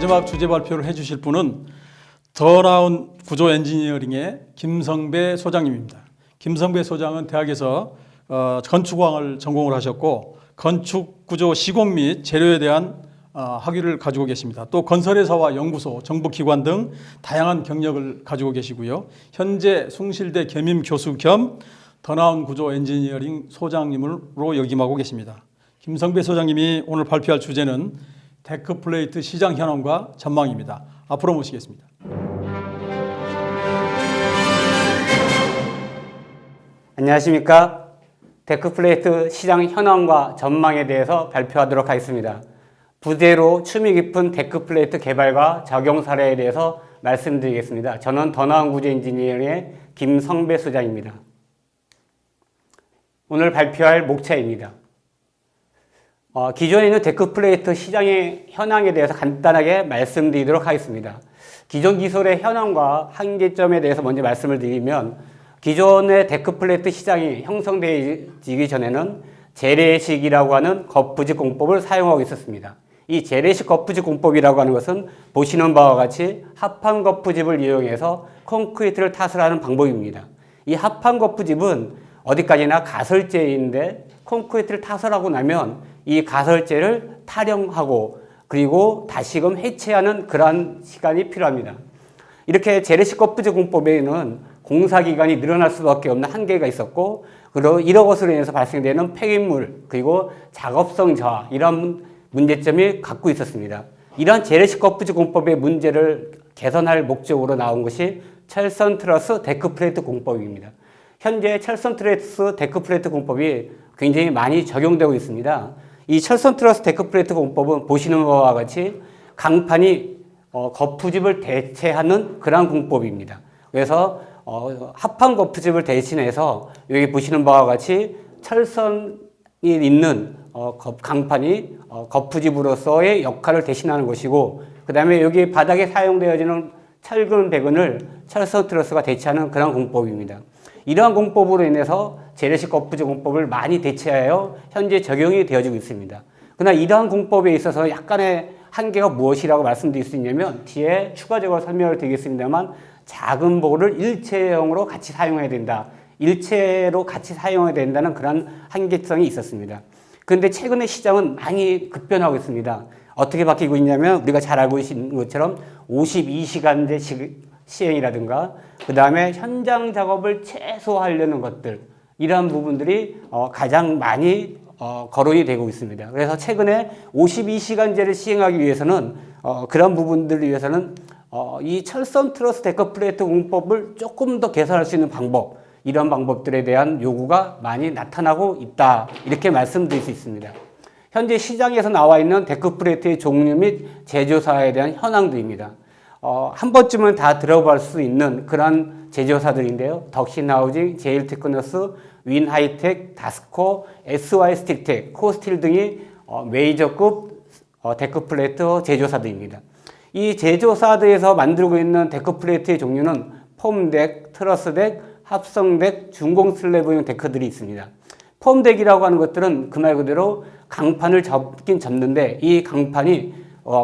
마지막 주제 발표를 해주실 분은 더 나은 구조 엔지니어링의 김성배 소장님입니다. 김성배 소장은 대학에서 건축공학을 전공을 하셨고 건축 구조 시공 및 재료에 대한 학위를 가지고 계십니다. 또 건설회사와 연구소, 정부기관 등 다양한 경력을 가지고 계시고요. 현재 숭실대 겸임 교수 겸 더 나은 구조 엔지니어링 소장님으로 역임하고 계십니다. 김성배 소장님이 오늘 발표할 주제는 데크플레이트 시장 현황과 전망입니다. 앞으로 모시겠습니다. 안녕하십니까. 데크플레이트 시장 현황과 전망에 대해서 발표하도록 하겠습니다. 부제로 취미 깊은 데크플레이트 개발과 적용 사례에 대해서 말씀드리겠습니다. 저는 더 나은 구조 엔지니어링의 김성배 소장입니다. 오늘 발표할 목차입니다. 기존에 있는 데크플레이트 시장의 현황에 대해서 간단하게 말씀드리도록 하겠습니다. 기존 기술의 현황과 한계점에 대해서 먼저 말씀을 드리면 기존의 데크플레이트 시장이 형성되기 전에는 재래식이라고 하는 거푸집 공법을 사용하고 있었습니다. 이 재래식 거푸집 공법이라고 하는 것은 보시는 바와 같이 합판 거푸집을 이용해서 콘크리트를 탓을 하는 방법입니다. 이 합판 거푸집은 어디까지나 가설재인데 콘크리트를 탓을 하고 나면 이 가설재를 탈영하고 그리고 다시금 해체하는 그러한 시간이 필요합니다. 이렇게 재래식 거푸집 공법에는 공사기간이 늘어날 수밖에 없는 한계가 있었고 그리고 이런 것으로 인해서 발생되는 폐기물 그리고 작업성 저하 이런 문제점이 갖고 있었습니다. 이러한 재래식 거푸집 공법의 문제를 개선할 목적으로 나온 것이 철선 트러스 데크플레이트 공법입니다. 현재 철선 트러스 데크플레이트 공법이 굉장히 많이 적용되고 있습니다. 이 철선 트러스 데크플레이트 공법은 보시는 것과 같이 강판이 거푸집을 대체하는 그런 공법입니다. 그래서 합판 거푸집을 대신해서 여기 보시는 바와 같이 철선이 있는 강판이 거푸집으로서의 역할을 대신하는 것이고 그 다음에 여기 바닥에 사용되어지는 철근 배근을 철선 트러스가 대체하는 그런 공법입니다. 이러한 공법으로 인해서 재래식 거푸집 공법을 많이 대체하여 현재 적용이 되어지고 있습니다. 그러나 이러한 공법에 있어서 약간의 한계가 무엇이라고 말씀드릴 수 있냐면 뒤에 추가적으로 설명을 드리겠습니다만 작은 볼을 일체형으로 같이 사용해야 된다. 일체로 같이 사용해야 된다는 그런 한계성이 있었습니다. 그런데 최근에 시장은 많이 급변하고 있습니다. 어떻게 바뀌고 있냐면 우리가 잘 알고 있는 것처럼 52시간제 시행이라든가 그 다음에 현장 작업을 최소화하려는 것들 이러한 부분들이 가장 많이 거론이 되고 있습니다. 그래서 최근에 52시간제를 시행하기 위해서는 그런 부분들을 위해서는 이 철선 트러스 데크플레이트 공법을 조금 더 개선할 수 있는 방법 이런 방법들에 대한 요구가 많이 나타나고 있다 이렇게 말씀드릴 수 있습니다. 현재 시장에서 나와 있는 데크플레이트의 종류 및 제조사에 대한 현황들입니다. 한 번쯤은 다 들어볼 수 있는 그런 제조사들인데요. 덕신하우징, 제일테크너스, 윈하이텍, 다스코, SY 스틱텍, 코스틸 등이 메이저급 데크플레이트 제조사들입니다. 이 제조사들에서 만들고 있는 데크플레이트의 종류는 폼덱, 트러스덱, 합성덱, 중공 슬래브용 데크들이 있습니다. 폼덱이라고 하는 것들은 그 말 그대로 강판을 접긴 접는데 이 강판이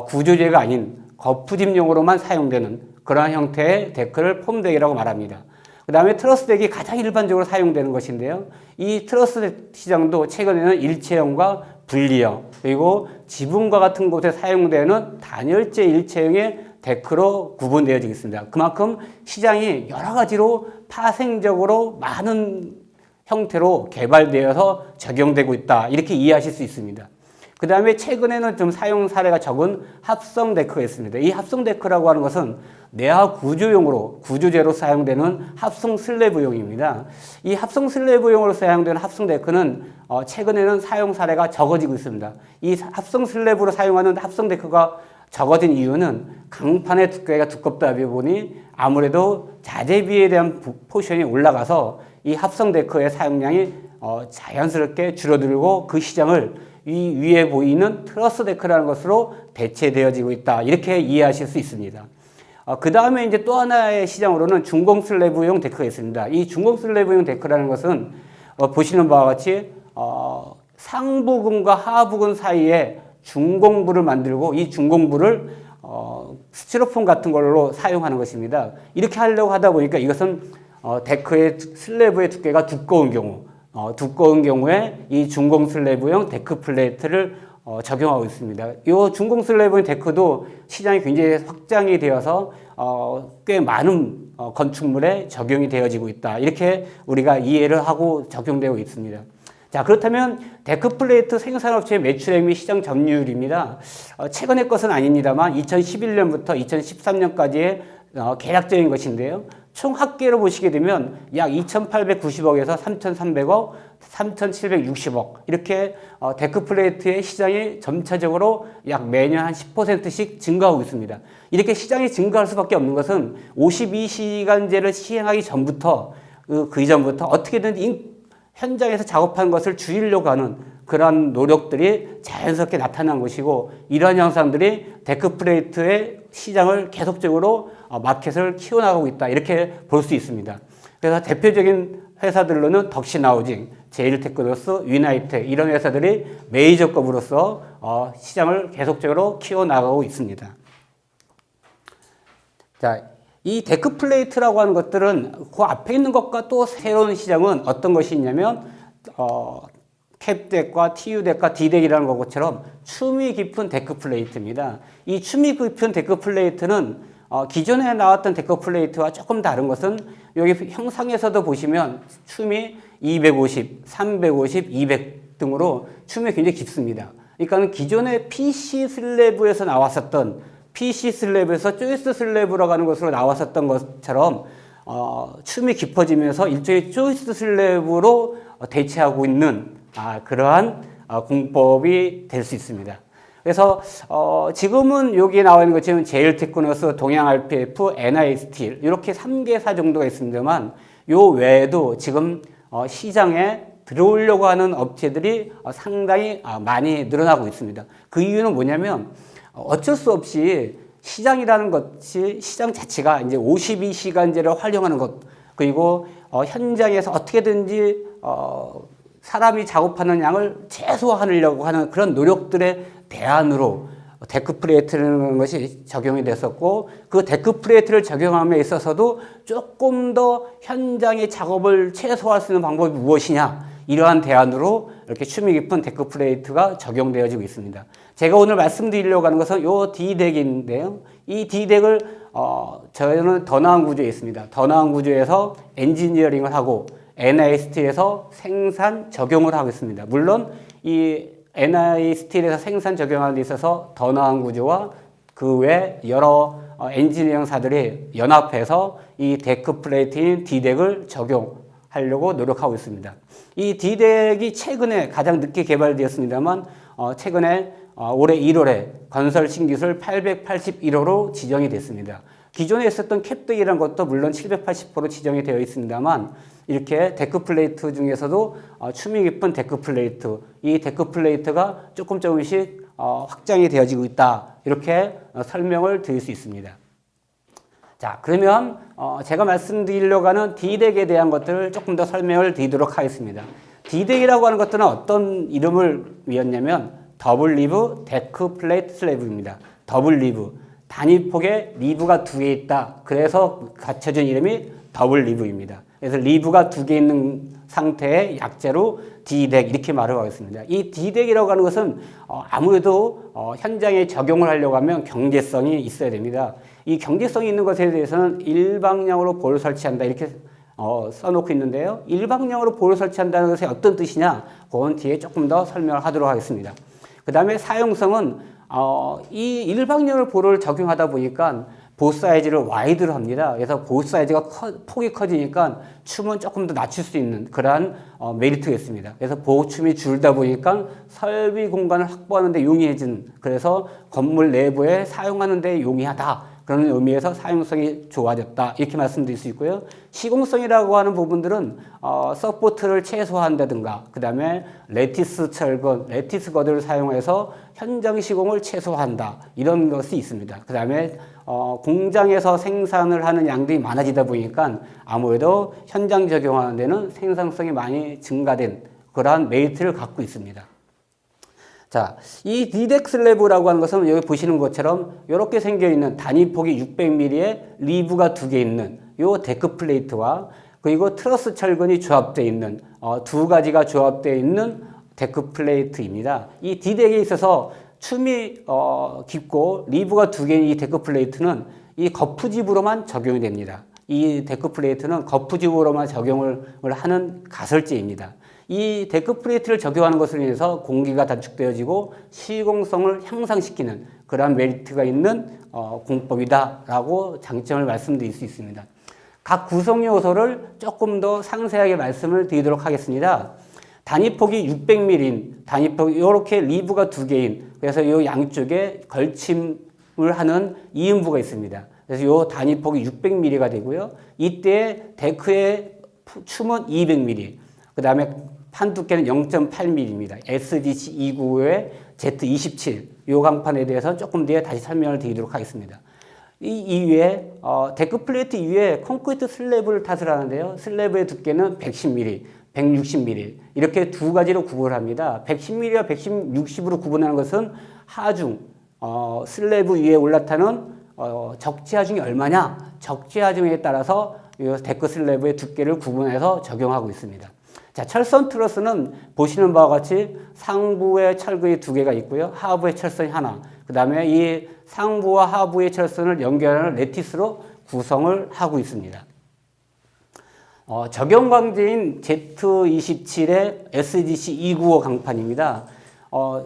구조재가 아닌 거푸집용으로만 사용되는 그러한 형태의 데크를 폼덱이라고 말합니다. 그 다음에 트러스덱이 가장 일반적으로 사용되는 것인데요. 이 트러스덱 시장도 최근에는 일체형과 분리형 그리고 지붕과 같은 곳에 사용되는 단열재 일체형의 데크로 구분되어지고 있습니다. 그만큼 시장이 여러 가지로 파생적으로 많은 형태로 개발되어서 적용되고 있다 이렇게 이해하실 수 있습니다. 그 다음에 최근에는 좀 사용 사례가 적은 합성 데크가 있습니다. 이 합성 데크라고 하는 것은 내화 구조용으로 구조재로 사용되는 합성 슬래브용입니다. 이 합성 슬래브용으로 사용되는 합성 데크는 최근에는 사용 사례가 적어지고 있습니다. 이 합성 슬래브로 사용하는 합성 데크가 적어진 이유는 강판의 두께가 두껍다 보니 아무래도 자재비에 대한 포션이 올라가서 이 합성 데크의 사용량이 자연스럽게 줄어들고 그 시장을 이 위에 보이는 트러스 데크라는 것으로 대체되어지고 있다 이렇게 이해하실 수 있습니다. 그 다음에 이제 또 하나의 시장으로는 중공 슬래브용 데크가 있습니다. 이 중공 슬래브용 데크라는 것은 보시는 바와 같이 상부근과 하부근 사이에 중공부를 만들고 이 중공부를 스티로폼 같은 걸로 사용하는 것입니다. 이렇게 하려고 하다 보니까 이것은 데크의 슬래브의 두께가 두꺼운 경우에 이 중공 슬래브형 데크 플레이트를 적용하고 있습니다. 이 중공 슬래브형 데크도 시장이 굉장히 확장이 되어서 꽤 많은 건축물에 적용이 되어지고 있다. 이렇게 우리가 이해를 하고 적용되고 있습니다. 자, 그렇다면 데크 플레이트 생산업체의 매출액 및 시장 점유율입니다. 최근의 것은 아닙니다만 2011년부터 2013년까지의 계략적인 것인데요. 총 합계로 보시게 되면 약 2,890억에서 3,300억, 3,760억 이렇게 데크 플레이트의 시장이 점차적으로 약 매년 한 10%씩 증가하고 있습니다. 이렇게 시장이 증가할 수밖에 없는 것은 52시간제를 시행하기 전부터 그 이전부터 어떻게든 현장에서 작업한 것을 줄이려고 하는 그러한 노력들이 자연스럽게 나타난 것이고 이러한 현상들이 데크 플레이트의 시장을 계속적으로 마켓을 키워나가고 있다 이렇게 볼 수 있습니다. 그래서 대표적인 회사들로는 덕신하우징, 제일테크노스, 유나이텍 이런 회사들이 메이저급으로서 시장을 계속적으로 키워나가고 있습니다. 자, 이 데크 플레이트라고 하는 것들은 그 앞에 있는 것과 또 새로운 시장은 어떤 것이 있냐면 캡덱과 TU덱과 D덱이라는 것처럼 춤이 깊은 데크 플레이트입니다. 이 춤이 깊은 데크 플레이트는 기존에 나왔던 데크 플레이트와 조금 다른 것은 여기 형상에서도 보시면 춤이 250, 350, 200 등으로 춤이 굉장히 깊습니다. 그러니까 기존의 PC 슬래브에서 나왔었던 PC 슬래브에서 조이스 슬래브라고 하는 것으로 나왔었던 것처럼 춤이 깊어지면서 일종의 조이스 슬래브로 대체하고 있는 그러한 공법이 될 수 있습니다. 그래서 지금은 여기에 나와 있는 것처럼 제일테크노스, 동양-RPF, NI스틸 이렇게 3개사 정도가 있습니다만 요 외에도 지금 시장에 들어오려고 하는 업체들이 상당히 많이 늘어나고 있습니다. 그 이유는 뭐냐면 어쩔 수 없이 시장이라는 것이 시장 자체가 이제 52시간제를 활용하는 것 그리고 현장에서 어떻게든지 사람이 작업하는 양을 최소화하려고 하는 그런 노력들의 대안으로 데크 플레이트라는 것이 적용이 됐었고 그 데크 플레이트를 적용함에 있어서도 조금 더 현장의 작업을 최소화할 수 있는 방법이 무엇이냐 이러한 대안으로 이렇게 춤이 깊은 데크 플레이트가 적용되어지고 있습니다. 제가 오늘 말씀드리려고 하는 것은 이 D덱인데요. 이 D덱을 저희는 더 나은 구조에 있습니다. 더 나은 구조에서 엔지니어링을 하고 NI스틸에서 생산 적용을 하고 있습니다. 물론 이 NI스틸에서 생산 적용하는 데 있어서 더 나은 구조와 그 외 여러 엔지니어링사들이 연합해서 이 데크 플레이트인 D덱을 적용하려고 노력하고 있습니다. 이 D덱이 최근에 가장 늦게 개발되었습니다만 최근에 올해 1월에 건설 신기술 881호로 지정이 됐습니다. 기존에 있었던 캡덱이라는 것도 물론 780호로 지정이 되어 있습니다만 이렇게 데크 플레이트 중에서도 춤이 깊은 데크 플레이트, 이 데크 플레이트가 조금씩 확장이 되어지고 있다. 이렇게 설명을 드릴 수 있습니다. 자, 그러면 제가 말씀드리려고 하는 D덱에 대한 것들을 조금 더 설명을 드리도록 하겠습니다. D덱이라고 하는 것들은 어떤 이름을 위었냐면 더블 리브 데크 플레이트 슬래브입니다. 더블 리브. 단위폭에 리브가 2개 있다. 그래서 갖춰진 이름이 더블 리브입니다. 그래서 리브가 2개 있는 상태의 약자로 D덱 이렇게 말을 하겠습니다. 이 D덱이라고 하는 것은 아무래도 현장에 적용을 하려고 하면 경제성이 있어야 됩니다. 이 경제성이 있는 것에 대해서는 일방향으로 볼을 설치한다 이렇게 써놓고 있는데요. 일방향으로 볼을 설치한다는 것이 어떤 뜻이냐? 그건 뒤에 조금 더 설명을 하도록 하겠습니다. 그 다음에 사용성은 이 일방향으로 볼을 적용하다 보니까 보 사이즈를 와이드로 합니다. 그래서 보 사이즈가 폭이 커지니까 춤은 조금 더 낮출 수 있는 그러한 메리트가 있습니다. 그래서 보호춤이 줄다 보니까 설비 공간을 확보하는 데 용이해진 그래서 건물 내부에 사용하는 데 용이하다. 그런 의미에서 사용성이 좋아졌다. 이렇게 말씀드릴 수 있고요. 시공성이라고 하는 부분들은 서포트를 최소화한다든가 그 다음에 레티스 철근, 레티스 거드를 사용해서 현장 시공을 최소화한다. 이런 것이 있습니다. 그 다음에 공장에서 생산을 하는 양들이 많아지다 보니까 아무래도 현장 적용하는 데는 생산성이 많이 증가된 그러한 메리트를 갖고 있습니다. 자, 이 디덱 슬래브라고 하는 것은 여기 보시는 것처럼 이렇게 생겨 있는 단위폭이 600mm의 리브가 2개 있는 요 데크 플레이트와 그리고 트러스 철근이 조합되어 있는 두 가지가 조합되어 있는 데크 플레이트입니다. 이 디덱에 있어서 춤이 깊고 리브가 2개인 이 데크 플레이트는 이 거푸집으로만 적용이 됩니다. 이 데크 플레이트는 거푸집으로만 적용을 하는 가설제입니다. 이 데크 플레이트를 적용하는 것으로 인해서 공기가 단축되어지고 시공성을 향상시키는 그러한 메리트가 있는 공법이다라고 장점을 말씀드릴 수 있습니다. 각 구성 요소를 조금 더 상세하게 말씀을 드리도록 하겠습니다. 단위폭이 600mm인 단위폭 이렇게 리브가 2개인 그래서 이 양쪽에 걸침을 하는 이음부가 있습니다. 그래서 이 단위폭이 600mm가 되고요. 이때 데크의 춤은 200mm. 그 다음에 판 두께는 0.8mm입니다. SDC295의 Z27 이 강판에 대해서 조금 뒤에 다시 설명을 드리도록 하겠습니다. 이 이외에 데크 플레이트 이외에 콘크리트 슬래브를 탓을 하는데요. 슬래브의 두께는 110mm, 160mm 이렇게 두 가지로 구분을 합니다. 110mm와 160으로 구분하는 것은 하중 슬래브 위에 올라타는 적재 하중이 얼마냐? 적재 하중에 따라서 이 데크 슬래브의 두께를 구분해서 적용하고 있습니다. 자, 철선 트러스는 보시는 바와 같이 상부에 철근이 2개가 있고요. 하부에 철선이 하나. 그 다음에 이 상부와 하부의 철선을 연결하는 레티스로 구성을 하고 있습니다. 적용 광제인 Z27의 SDC295 강판입니다.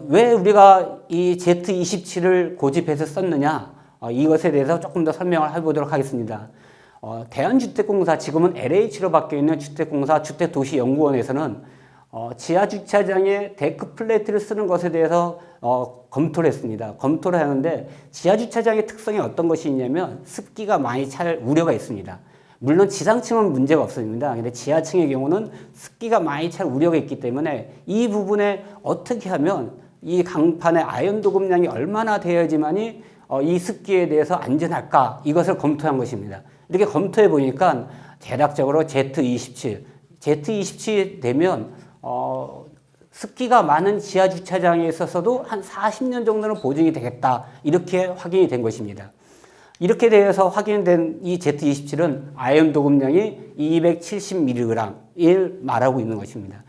왜 우리가 이 Z27을 고집해서 썼느냐? 이것에 대해서 조금 더 설명을 해보도록 하겠습니다. 대한주택공사 지금은 LH로 바뀌어 있는 주택공사 주택도시연구원에서는 지하주차장에 데크 플레이트를 쓰는 것에 대해서 검토를 했습니다. 검토를 하는데 지하주차장의 특성이 어떤 것이 있냐면 습기가 많이 찰 우려가 있습니다. 물론 지상층은 문제가 없습니다. 근데 지하층의 경우는 습기가 많이 찰 우려가 있기 때문에 이 부분에 어떻게 하면 이 강판의 아연 도급량이 얼마나 되어야지만이 이 습기에 대해서 안전할까 이것을 검토한 것입니다. 이렇게 검토해 보니까 대략적으로 Z27 되면 습기가 많은 지하 주차장에 있어서도 한 40년 정도는 보증이 되겠다 이렇게 확인이 된 것입니다. 이렇게 되어서 확인된 이 Z27은 아연 도급량이 270mg을 말하고 있는 것입니다.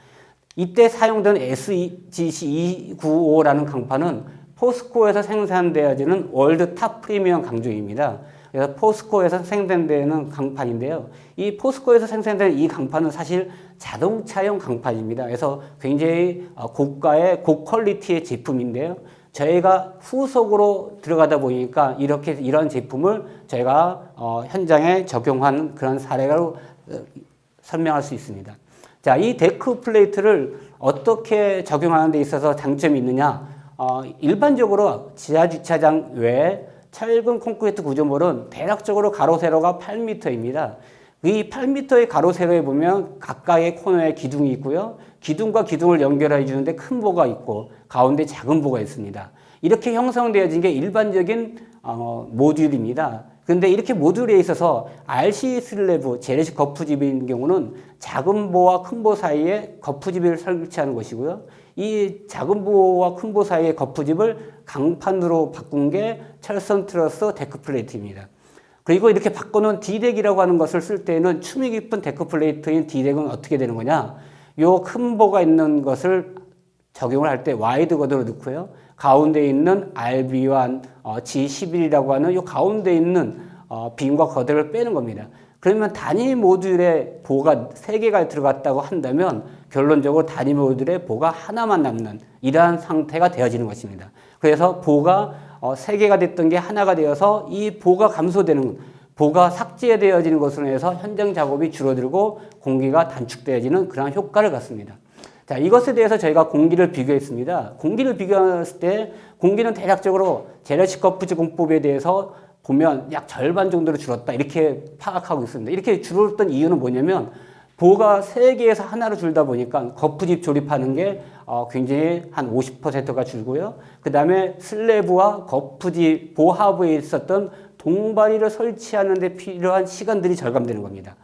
이때 사용된 SGC295라는 강판은 포스코에서 생산되어지는 월드 탑 프리미엄 강조입니다. 그래서 포스코에서 생산되는 강판인데요. 이 포스코에서 생산된 이 강판은 사실 자동차용 강판입니다. 그래서 굉장히 고가의 고퀄리티의 제품인데요. 저희가 후속으로 들어가다 보니까 이런 제품을 저희가 현장에 적용한 그런 사례로 설명할 수 있습니다. 자, 이 데크 플레이트를 어떻게 적용하는 데 있어서 장점이 있느냐? 일반적으로 지하주차장 외에 철근 콘크리트 구조물은 대략적으로 가로 세로가 8m입니다. 이 8m의 가로 세로에 보면 각각의 코너에 기둥이 있고요. 기둥과 기둥을 연결해 주는데 큰 보가 있고 가운데 작은 보가 있습니다. 이렇게 형성되어진 게 일반적인 모듈입니다. 그런데 이렇게 모듈에 있어서 RC 슬래브, 재래식 거푸집인 경우는 작은 보와 큰 보 사이에 거푸집을 설치하는 것이고요. 이 작은 보와 큰 보 사이의 거푸집을 강판으로 바꾼 게 철선 트러스 데크 플레이트입니다. 그리고 이렇게 바꿔놓은 D덱이라고 하는 것을 쓸 때는 춤이 깊은 데크 플레이트인 D덱은 어떻게 되는 거냐? 요 큰 보가 있는 것을 적용을 할 때 와이드 거드로 넣고요. 가운데 있는 RB1, G11이라고 하는 요 가운데 있는 빔과 거드를 빼는 겁니다. 그러면 단위 모듈에 보가 3개가 들어갔다고 한다면 결론적으로 단위 모듈에 보가 하나만 남는 이러한 상태가 되어지는 것입니다. 그래서 보가 3개가 됐던 게 하나가 되어서 이 보가 감소되는, 보가 삭제되어지는 것으로 해서 현장 작업이 줄어들고 공기가 단축되어지는 그런 효과를 갖습니다. 자, 이것에 대해서 저희가 공기를 비교했습니다. 공기를 비교했을 때 공기는 대략적으로 재래식 거푸집 공법에 대해서 보면 약 절반 정도로 줄었다 이렇게 파악하고 있습니다. 이렇게 줄었던 이유는 뭐냐면 보가 3개에서 하나로 줄다 보니까 거푸집 조립하는 게 굉장히 한 50%가 줄고요. 그 다음에 슬래브와 거푸집 보하부에 있었던 동바리를 설치하는 데 필요한 시간들이 절감되는 겁니다.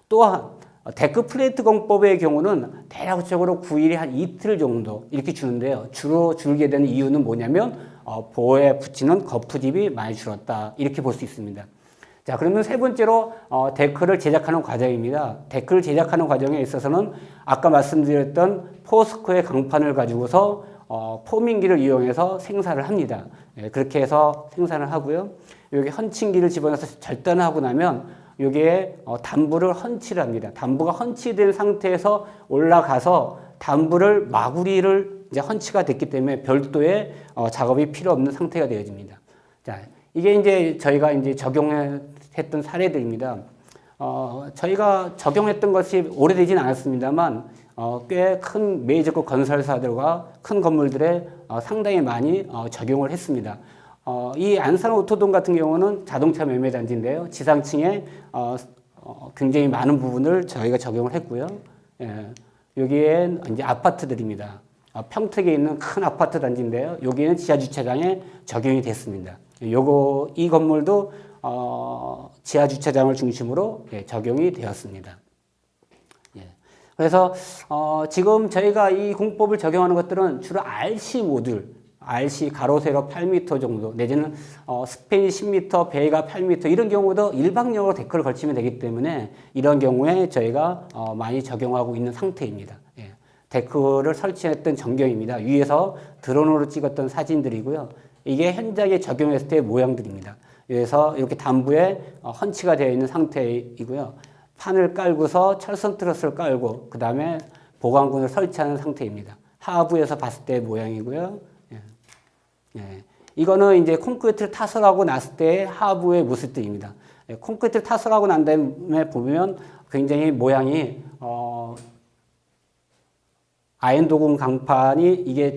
또한 데크 플레이트 공법의 경우는 대략적으로 9일에 한 이틀 정도 이렇게 주는데요. 주로 줄게 되는 이유는 뭐냐면 보호에 붙이는 거푸집이 많이 줄었다 이렇게 볼 수 있습니다. 자, 그러면 세 번째로 데크를 제작하는 과정입니다. 데크를 제작하는 과정에 있어서는 아까 말씀드렸던 포스코의 강판을 가지고서 포밍기를 이용해서 생산을 합니다. 예, 그렇게 해서 생산을 하고요. 여기 헌칭기를 집어넣어서 절단을 하고 나면 여기에 단부를 헌치를 합니다. 단부가 헌치된 상태에서 올라가서 단부를 마구리를 이제 헌치가 됐기 때문에 별도의 작업이 필요 없는 상태가 되어집니다. 자, 이게 이제 저희가 이제 적용했던 사례들입니다. 저희가 적용했던 것이 오래되진 않았습니다만 꽤 큰 메이저급 건설사들과 큰 건물들에 상당히 많이 적용을 했습니다. 이 안산 오토돔 같은 경우는 자동차 매매 단지인데요. 지상층에 굉장히 많은 부분을 저희가 적용을 했고요. 예, 여기엔 이제 아파트들입니다. 평택에 있는 큰 아파트 단지인데요. 여기는 지하 주차장에 적용이 됐습니다. 이 건물도 지하 주차장을 중심으로 적용이 되었습니다. 예. 그래서 지금 저희가 이 공법을 적용하는 것들은 주로 RC 모듈, RC 가로 세로 8m 정도 내지는 스팬이 10m, 배가 8m 이런 경우도 일방적으로 데크를 걸치면 되기 때문에 이런 경우에 저희가 많이 적용하고 있는 상태입니다. 예. 데크를 설치했던 전경입니다. 위에서 드론으로 찍었던 사진들이고요. 이게 현장에 적용했을 때의 모양들입니다. 그래서 이렇게 단부에 헌치가 되어 있는 상태이고요. 판을 깔고서 철선 트러스를 깔고 그 다음에 보강군을 설치하는 상태입니다. 하부에서 봤을 때의 모양이고요. 예. 이거는 이제 콘크리트를 타설하고 났을 때의 하부의 모습들입니다. 예. 콘크리트를 타설하고 난 다음에 보면 굉장히 모양이 아연도금 강판이 이게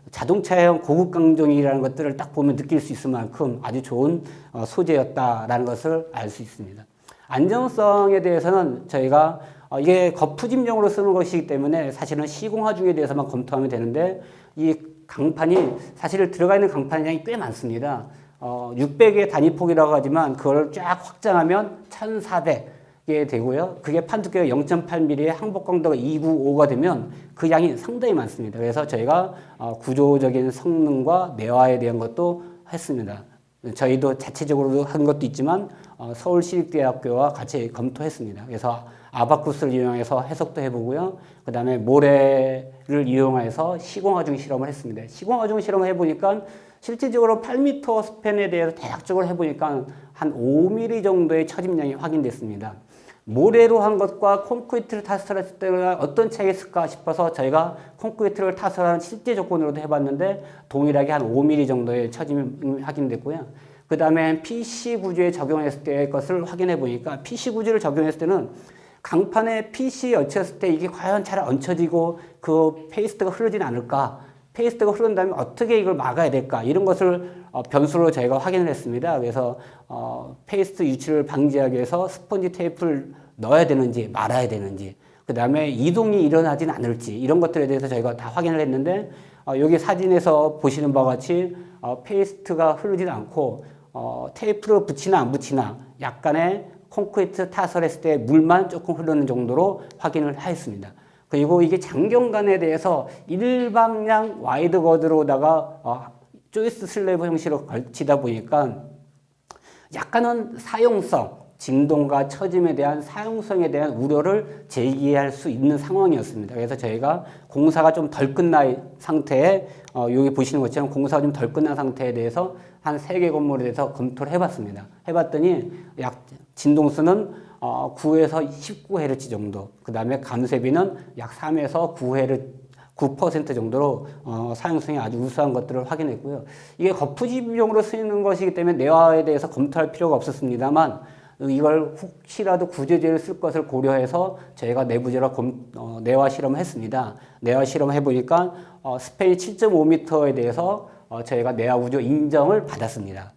자동차형 고급 강정이라는 것들을 딱 보면 느낄 수 있을 만큼 아주 좋은 소재였다라는 것을 알 수 있습니다. 안정성에 대해서는 저희가 이게 거푸집용으로 쓰는 것이기 때문에 사실은 시공하중에 대해서만 검토하면 되는데 이 강판이 사실 들어가 있는 강판량이 꽤 많습니다. 600의 단위폭이라고 하지만 그걸 쫙 확장하면 1400개 되고요. 그게 판 두께가 0.8mm의 항복 강도가 295가 되면 그 양이 상당히 많습니다. 그래서 저희가 구조적인 성능과 내화에 대한 것도 했습니다. 저희도 자체적으로 한 것도 있지만 서울시립대학교와 같이 검토했습니다. 그래서 아바쿠스를 이용해서 해석도 해보고요. 그 다음에 모래를 이용해서 시공하중 실험을 했습니다. 시공하중 실험을 해보니까 실질적으로 8m 스팬에 대해서 대략적으로 해보니까 한 5mm 정도의 처짐량이 확인됐습니다. 모래로 한 것과 콘크리트를 타설했을 때 어떤 차이가 있을까 싶어서 저희가 콘크리트를 타설하는 실제 조건으로도 해봤는데 동일하게 한 5mm 정도의 처짐이 확인됐고요. 그 다음에 PC 구조에 적용했을 때의 것을 확인해 보니까 PC 구조를 적용했을 때는 강판에 PC 얹혔을 때 이게 과연 잘 얹혀지고 그 페이스트가 흐르진 않을까? 페이스트가 흐른 다음에 어떻게 이걸 막아야 될까? 이런 것을 변수로 저희가 확인을 했습니다. 그래서 페이스트 유출을 방지하기 위해서 스펀지 테이프를 넣어야 되는지 말아야 되는지 그 다음에 이동이 일어나진 않을지 이런 것들에 대해서 저희가 다 확인을 했는데 여기 사진에서 보시는 바와 같이 페이스트가 흐르진 않고 테이프를 붙이나 안 붙이나 약간의 콘크리트 타설했을 때 물만 조금 흐르는 정도로 확인을 하였습니다. 그리고 이게 장경관에 대해서 일방향 와이드 거드로다가 조이스 슬래브 형식으로 걸치다 보니까 약간은 사용성, 진동과 처짐에 대한 사용성에 대한 우려를 제기할 수 있는 상황이었습니다. 그래서 저희가 공사가 좀 덜 끝난 상태에 여기 보시는 것처럼 공사가 좀 덜 끝난 상태에 대해서 한 3개 건물에 대해서 검토를 해봤습니다. 해봤더니 약 진동수는 9에서 19Hz 정도, 그 다음에 감쇄비는 약 3에서 9% 정도로 사용성이 아주 우수한 것들을 확인했고요. 이게 거푸집용으로 쓰이는 것이기 때문에 내화에 대해서 검토할 필요가 없었습니다만 이걸 혹시라도 구조제를 쓸 것을 고려해서 저희가 내부제로 내화 실험을 했습니다. 내화 실험을 해보니까 스팬이 7.5m에 대해서 저희가 내화 구조 인정을 받았습니다.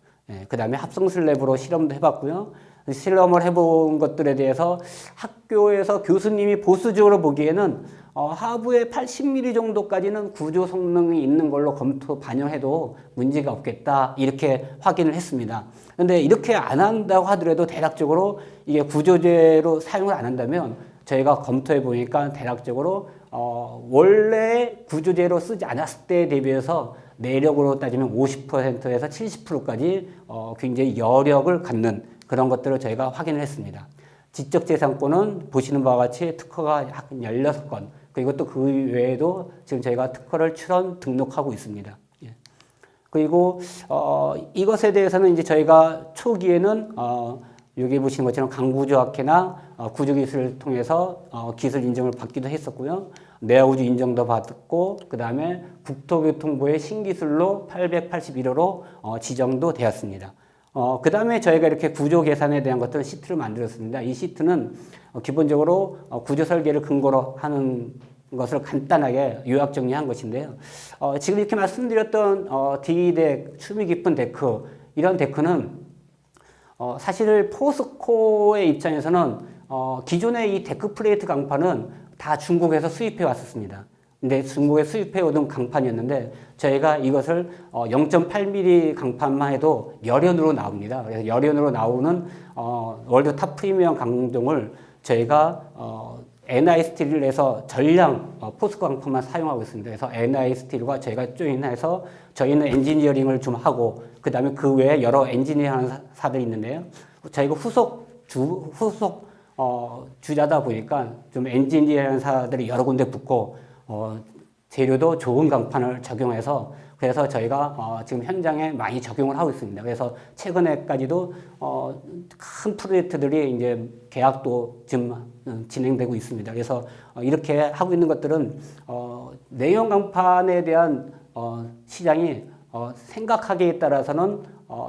그 다음에 합성 슬랩으로 실험도 해봤고요. 실험을 해본 것들에 대해서 학교에서 교수님이 보수적으로 보기에는 하부에 80mm 정도까지는 구조 성능이 있는 걸로 반영해도 문제가 없겠다 이렇게 확인을 했습니다. 그런데 이렇게 안 한다고 하더라도 대략적으로 이게 구조제로 사용을 안 한다면 저희가 검토해 보니까 대략적으로 원래 구조제로 쓰지 않았을 때에 대비해서 내력으로 따지면 50%에서 70%까지 굉장히 여력을 갖는 그런 것들을 저희가 확인을 했습니다. 지적재산권은 보시는 바와 같이 특허가 약 16건, 그리고 또 그 외에도 지금 저희가 특허를 출원 등록하고 있습니다. 예. 그리고 이것에 대해서는 이제 저희가 초기에는 여기 보시는 것처럼 강구조학회나 구조기술을 통해서 기술 인정을 받기도 했었고요. 내화구조 인정도 받았고, 그 다음에 국토교통부의 신기술로 881호로 지정도 되었습니다. 그 다음에 저희가 이렇게 구조 계산에 대한 것들 시트를 만들었습니다. 이 시트는 기본적으로 구조 설계를 근거로 하는 것을 간단하게 요약 정리한 것인데요. 지금 이렇게 말씀드렸던 D덱, 추미 깊은 데크, 이런 데크는 사실 포스코의 입장에서는 기존의 이 데크 플레이트 강판은 다 중국에서 수입해 왔었습니다. 근데 중국에 수입해 오던 강판이었는데 저희가 이것을 0.8mm 강판만 해도 열연으로 나옵니다. 그래서 열연으로 나오는 월드 탑 프리미엄 강동을 저희가 NI 스틸에서 전량 포스코 강판만 사용하고 있습니다. 그래서 NI 스틸과 저희가 조인해서 저희는 엔지니어링을 좀 하고, 그 다음에 그 외에 여러 엔지니어 하는 사들이 있는데요. 저희가 후속 주자다 보니까 좀 엔지니어 사들이 여러 군데 붙고, 재료도 좋은 강판을 적용해서, 그래서 저희가 지금 현장에 많이 적용을 하고 있습니다. 그래서 최근에까지도 큰 프로젝트들이 이제 계약도 지금 진행되고 있습니다. 그래서 이렇게 하고 있는 것들은 내용 강판에 대한 시장이 생각하기에 따라서는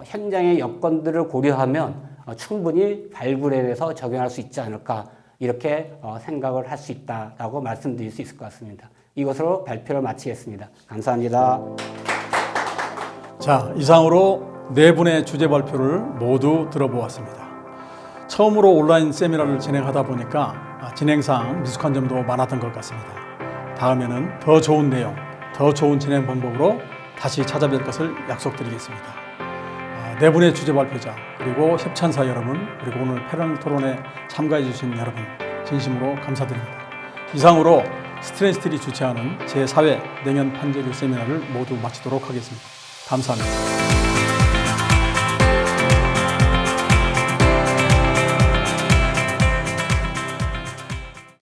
현장의 여건들을 고려하면 충분히 발굴해내서 적용할 수 있지 않을까, 이렇게 생각을 할 수 있다라고 말씀드릴 수 있을 것 같습니다. 이것으로 발표를 마치겠습니다. 감사합니다. 자, 이상으로 네 분의 주제 발표를 모두 들어보았습니다. 처음으로 온라인 세미나를 진행하다 보니까 진행상 미숙한 점도 많았던 것 같습니다. 다음에는 더 좋은 내용, 더 좋은 진행 방법으로 다시 찾아뵐 것을 약속드리겠습니다. 네 분의 주제 발표자, 그리고 협찬사 여러분, 그리고 오늘 패널 토론에 참가해 주신 여러분, 진심으로 감사드립니다. 이상으로 스트레인스틸이 주최하는 제4회 내년 판재교 세미나를 모두 마치도록 하겠습니다. 감사합니다.